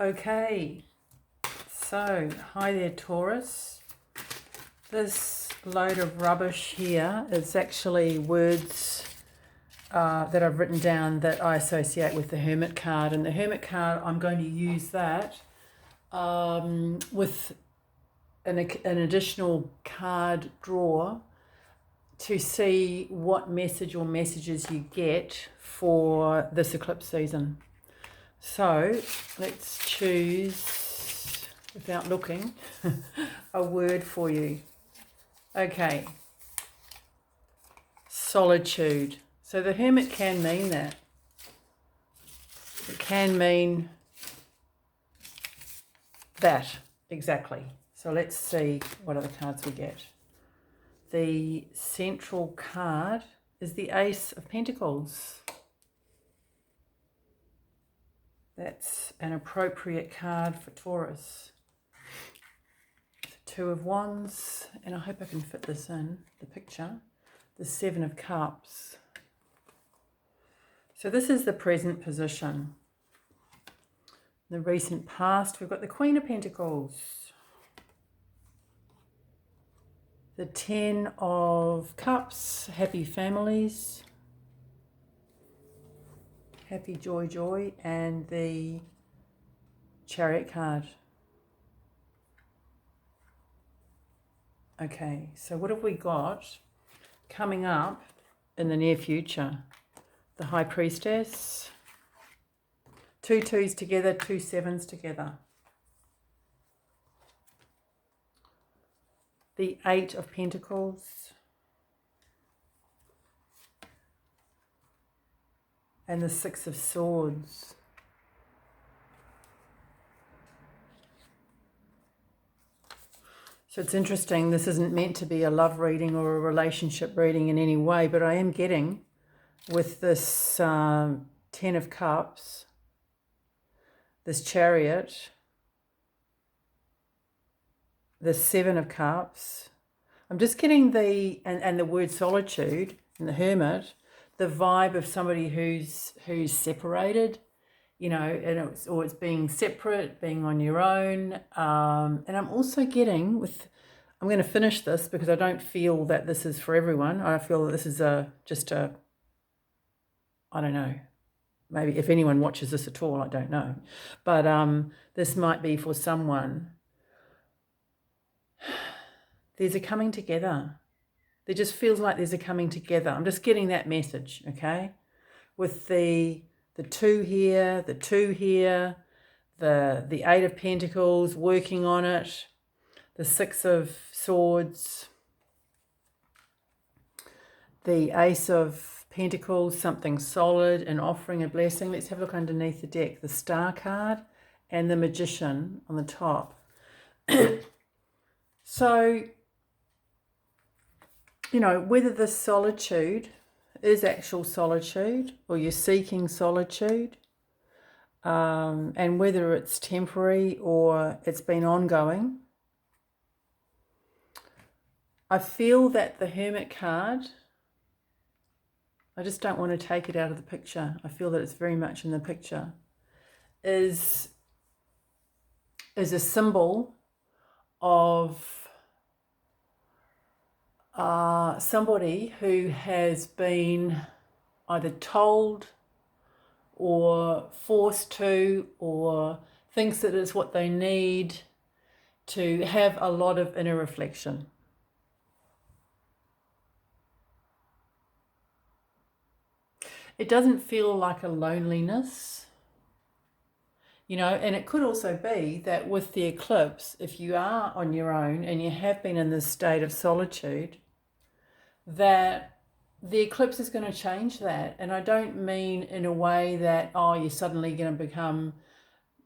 Okay, so hi there, Taurus. This load of rubbish here is actually words that I've written down that I associate with the Hermit card. And the Hermit card, I'm going to use that with an additional card draw to see what message or messages you get for this eclipse season. So let's choose, without looking, a word for you. Okay, solitude. So the Hermit can mean that. It can mean that, exactly. So let's see what other cards we get. The central card is the Ace of Pentacles. That's an appropriate card for Taurus. The Two of Wands, and I hope I can fit this in the picture. The Seven of Cups. So this is the present position. In the recent past, we've got the Queen of Pentacles. The Ten of Cups, happy families. Happy, joy, joy, and the Chariot card. Okay, so what have we got coming up in the near future? The High Priestess. 2 2s together, 2 7s together. The Eight of Pentacles. And the Six of Swords. So it's interesting, this isn't meant to be a love reading or a relationship reading in any way, but I am getting with this Ten of Cups, this Chariot, the Seven of Cups. I'm just getting and the word solitude and the Hermit, the vibe of somebody who's separated, you know, and it's being separate, being on your own. And I'm also getting I'm going to finish this because I don't feel that this is for everyone. I feel that this is just a, I don't know, maybe if anyone watches this at all, I don't know. But this might be for someone. There's a coming together. There just feels like there's a coming together. I'm just getting that message, okay? With the 2 here, the 2 here, the Eight of Pentacles, working on it, the Six of Swords, the Ace of Pentacles, something solid and offering a blessing. Let's have a look underneath the deck. The Star card and the Magician on the top. So, you know, whether this solitude is actual solitude or you're seeking solitude, and whether it's temporary or it's been ongoing, I feel that the Hermit card, I just don't want to take it out of the picture. I feel that it's very much in the picture, is a symbol of somebody who has been either told or forced to, or thinks that it's what they need to have a lot of inner reflection. It doesn't feel like a loneliness, you know, and it could also be that with the eclipse, if you are on your own and you have been in this state of solitude, that the eclipse is going to change that. And I don't mean in a way that, oh, you're suddenly going to become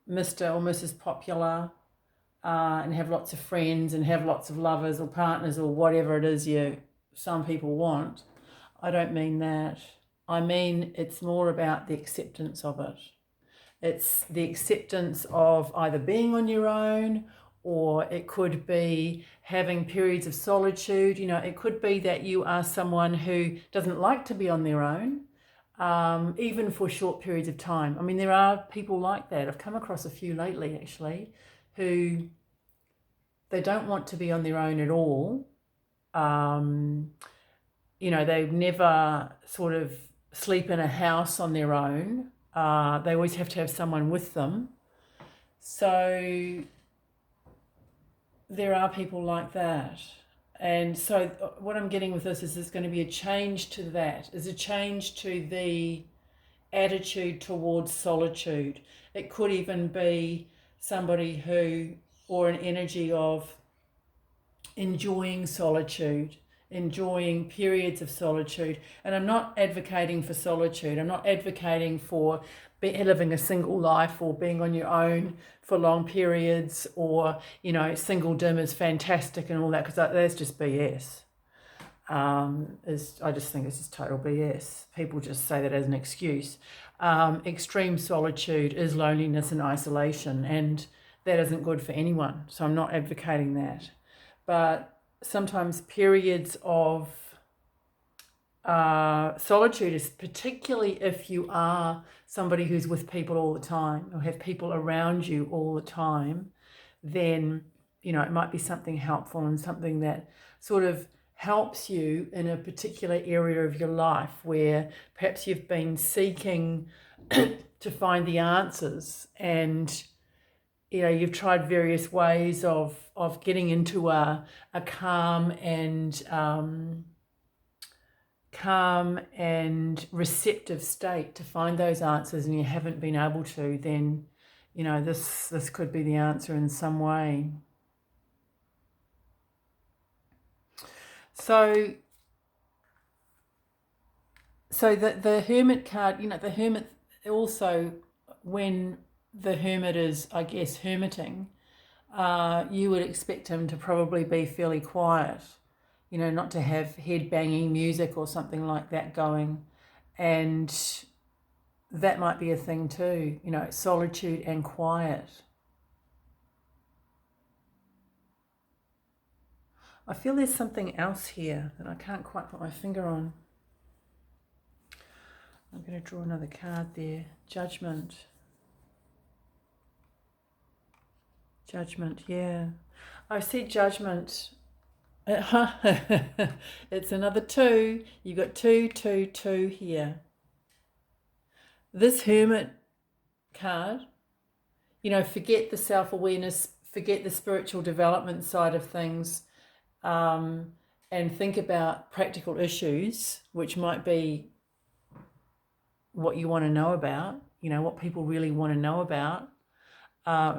Mr. or Mrs. Popular and have lots of friends and have lots of lovers or partners or whatever it is some people want. I don't mean that. I mean it's more about the acceptance of it. It's the acceptance of either being on your own, or it could be having periods of solitude. You know, it could be that you are someone who doesn't like to be on their own, even for short periods of time. I mean, there are people like that. I've come across a few lately, actually, who they don't want to be on their own at all. You know, they never sort of sleep in a house on their own. They always have to have someone with them. So there are people like that. And so what I'm getting with this is there's going to be a change to that. There's a change to the attitude towards solitude. It could even be somebody who, or an energy of enjoying solitude, enjoying periods of solitude. And I'm not advocating for solitude. I'm not advocating for living a single life or being on your own for long periods, or, you know, single dim is fantastic and all that, because that's just BS. I just think it's just total BS. People just say that as an excuse. Extreme solitude is loneliness and isolation, and that isn't good for anyone. So I'm not advocating that. But sometimes periods of solitude is particularly if you are somebody who's with people all the time or have people around you all the time, then, you know, it might be something helpful and something that sort of helps you in a particular area of your life where perhaps you've been seeking to find the answers, and, you know, you've tried various ways of getting into a calm and receptive state to find those answers, and you haven't been able to, then, you know, this could be the answer in some way. So the Hermit card, you know, the Hermit also, when the Hermit is, I guess, hermiting, you would expect him to probably be fairly quiet, you know, not to have head banging music or something like that going. And that might be a thing too, you know, solitude and quiet. I feel there's something else here that I can't quite put my finger on. I'm going to draw another card there. Judgment. Judgment, yeah. I see Judgment. It's another 2. You've got 2, 2, 2 here. This Hermit card, you know, forget the self-awareness, forget the spiritual development side of things, and think about practical issues, which might be what you want to know about, you know, what people really want to know about.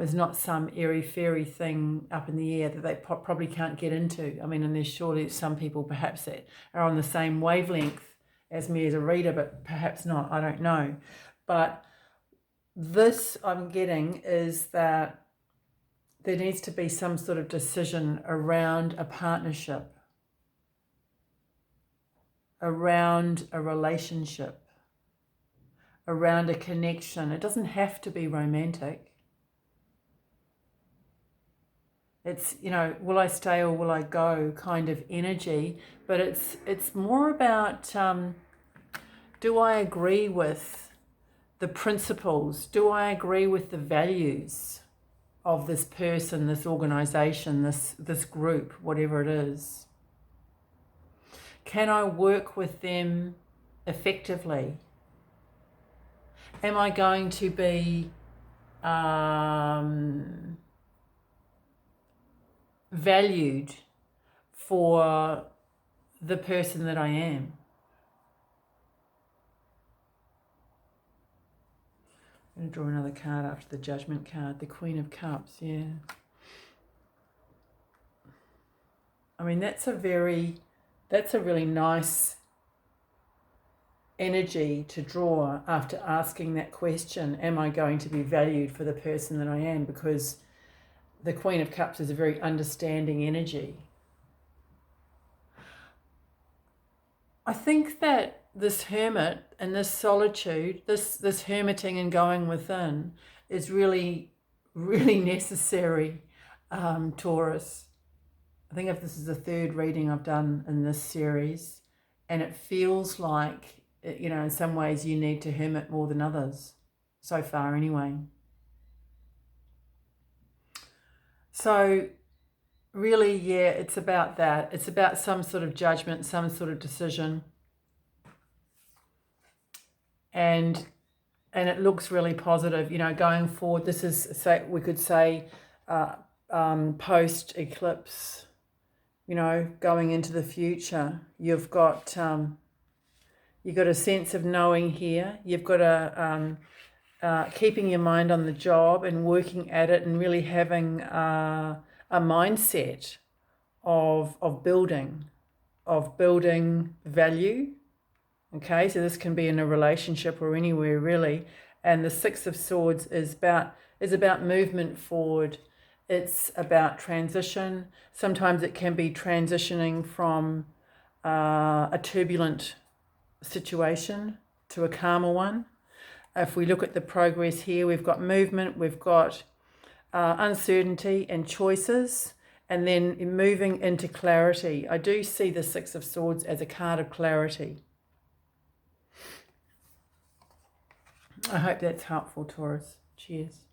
Is not some airy-fairy thing up in the air that they probably can't get into. I mean, and there's surely some people perhaps that are on the same wavelength as me as a reader, but perhaps not, I don't know. But this I'm getting is that there needs to be some sort of decision around a partnership, around a relationship, around a connection. It doesn't have to be romantic. It's, you know, will I stay or will I go kind of energy, but it's more about, do I agree with the principles? Do I agree with the values of this person, this organization, this group, whatever it is? Can I work with them effectively? Am I going to be valued for the person that I am? I'm going to draw another card after the Judgment card, the Queen of Cups, yeah. I mean, that's a really nice energy to draw after asking that question, am I going to be valued for the person that I am? Because the Queen of Cups is a very understanding energy. I think that this hermit and this solitude, this hermiting and going within is really, really necessary, Taurus. I think if this is the 3rd reading I've done in this series, and it feels like you know, in some ways you need to hermit more than others, so far anyway. So really, yeah, it's about that. It's about some sort of judgment, some sort of decision. And it looks really positive, you know, going forward. This is, say, we could say post eclipse, you know, going into the future. You've got a sense of knowing here. You've got keeping your mind on the job and working at it, and really having a mindset of building value. Okay, so this can be in a relationship or anywhere really. And the Six of Swords is about movement forward. It's about transition. Sometimes it can be transitioning from a turbulent situation to a calmer one. If we look at the progress here, we've got movement, we've got uncertainty and choices, and then moving into clarity. I do see the Six of Swords as a card of clarity. I hope that's helpful, Taurus. Cheers.